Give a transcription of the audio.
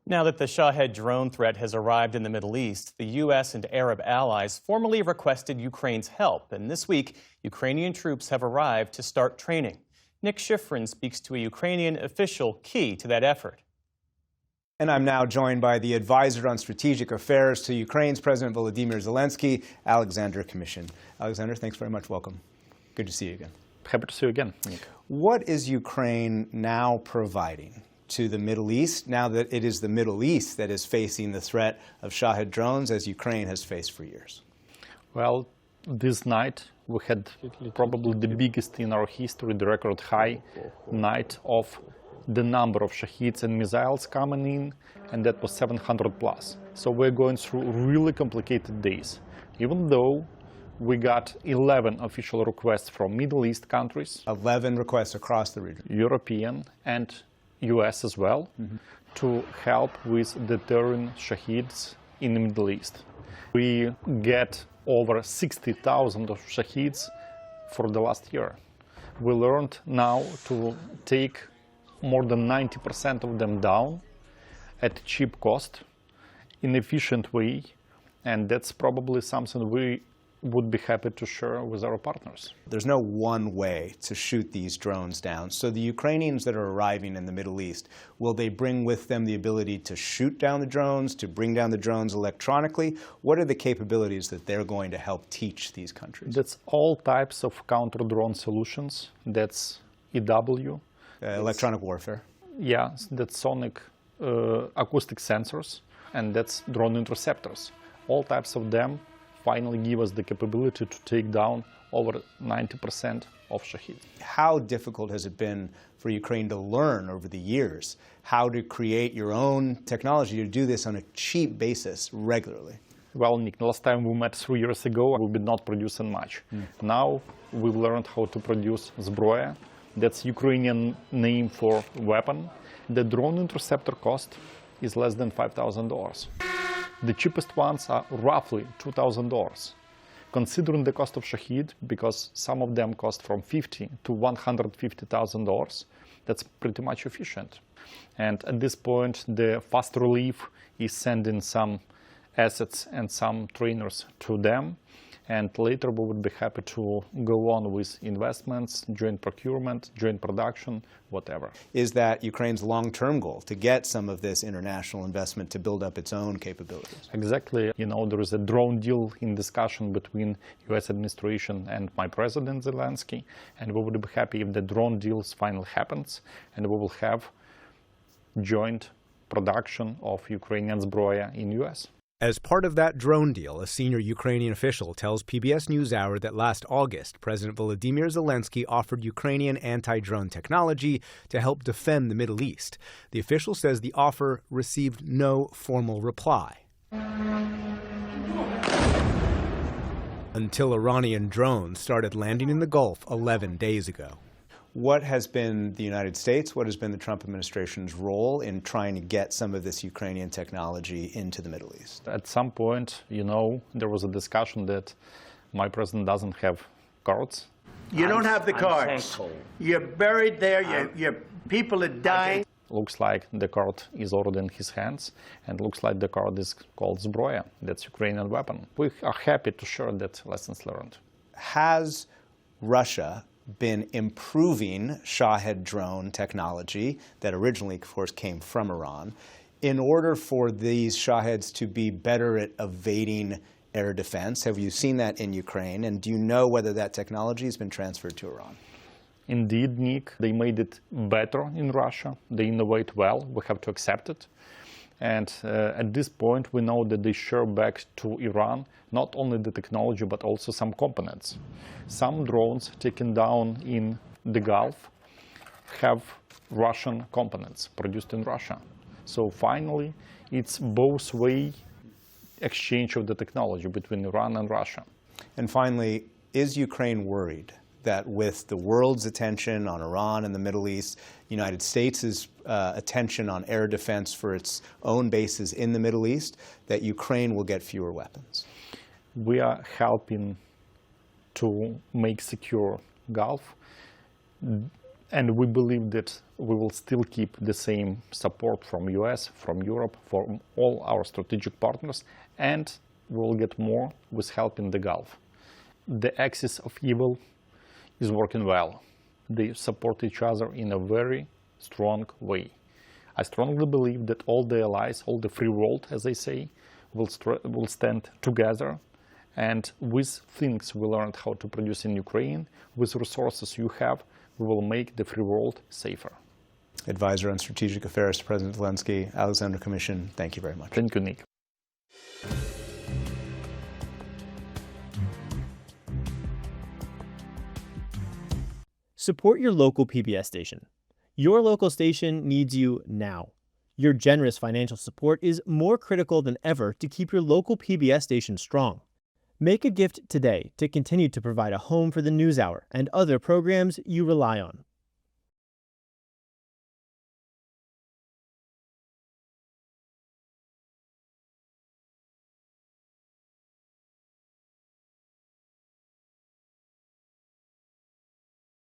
Now that the Shahed drone threat has arrived in the Middle East, the U.S. and Arab allies formally requested Ukraine's help. And this week, Ukrainian troops have arrived to start training. Nick Schifrin speaks to a Ukrainian official key to that effort. And I'm now joined by the advisor on strategic affairs to Ukraine's President Volodymyr Zelensky, Alexander Commission. Alexander, thanks very much. Welcome. Good to see you again. Happy to see you again, Nick. What is Ukraine now providing to the Middle East, now that it is the Middle East that is facing the threat of Shahed drones, as Ukraine has faced for years? Well, this night we had probably the biggest in our history, the record high night of the number of Shaheeds and missiles coming in, and that was 700 plus. So we're going through really complicated days. Even though we got 11 official requests from Middle East countries. 11 requests across the region. European and US as well, to help with deterring Shaheeds in the Middle East. We get over 60,000 of Shaheeds for the last year. We learned now to take more than 90% of them down at cheap cost, in efficient way, and that's probably something we would be happy to share with our partners. There's no one way to shoot these drones down. So the Ukrainians that are arriving in the Middle East, will they bring with them the ability to shoot down the drones, to bring down the drones electronically? What are the capabilities that they're going to help teach these countries? That's all types of counter-drone solutions. That's EW. Electronic warfare. Yeah, that's sonic acoustic sensors, and that's drone interceptors. All types of them finally give us the capability to take down over 90% of Shahed. How difficult has it been for Ukraine to learn over the years how to create your own technology to do this on a cheap basis regularly? Well, Nick, last time we met 3 years ago, we did not produce much. Now we've learned how to produce zbroya. That's Ukrainian name for weapon. The drone interceptor cost is less than $5,000. The cheapest ones are roughly $2,000. Considering the cost of Shahed, because some of them cost from $50,000 to $150,000, that's pretty much efficient. And at this point, the Fast Relief is sending some assets and some trainers to them. And later we would be happy to go on with investments, joint procurement, joint production, whatever. Is that Ukraine's long-term goal, to get some of this international investment to build up its own capabilities? Exactly. You know, there is a drone deal in discussion between U.S. administration and my president, Zelensky. And we would be happy if the drone deal finally happens, and we will have joint production of Ukrainian zbroya in U.S. As part of that drone deal, a senior Ukrainian official tells PBS News Hour that last August, President Volodymyr Zelensky offered Ukrainian anti-drone technology to help defend the Middle East. The official says the offer received no formal reply. Until Iranian drones started landing in the Gulf 11 days ago. What has been the United States, what has been the Trump administration's role in trying to get some of this Ukrainian technology into the Middle East? At some point, you know, there was a discussion that my president doesn't have cards. You don't have the cards. You're buried there, your people are dying. Looks like the card is already in his hands, and looks like the card is called zbroya. That's Ukrainian weapon. We are happy to share that lessons learned. Has Russia been improving Shahed drone technology that originally, of course, came from Iran in order for these Shaheds to be better at evading air defense? Have you seen that in Ukraine? And do you know whether that technology has been transferred to Iran? Indeed, Nick, they made it better in Russia. They innovate well. We have to accept it. And at this point, we know that they share back to Iran not only the technology, but also some components. Some drones taken down in the Gulf have Russian components produced in Russia. So finally, it's both-way exchange of the technology between Iran and Russia. And finally, is Ukraine worried that with the world's attention on Iran and the Middle East, the United States' attention on air defense for its own bases in the Middle East, that Ukraine will get fewer weapons? We are helping to make secure Gulf. And we believe that we will still keep the same support from US, from Europe, from all our strategic partners, and we will get more with help in the Gulf. The axis of evil is working well. They support each other in a very strong way. I strongly believe that all the allies, all the free world, as they say, will stand together, and with things we learned how to produce in Ukraine, with resources you have, we will make the free world safer. Advisor on Strategic Affairs to President Zelensky, Alexander Commission, thank you very much. Thank you, Nick. Support your local PBS station. Your local station needs you now. Your generous financial support is more critical than ever to keep your local PBS station strong. Make a gift today to continue to provide a home for the News Hour and other programs you rely on.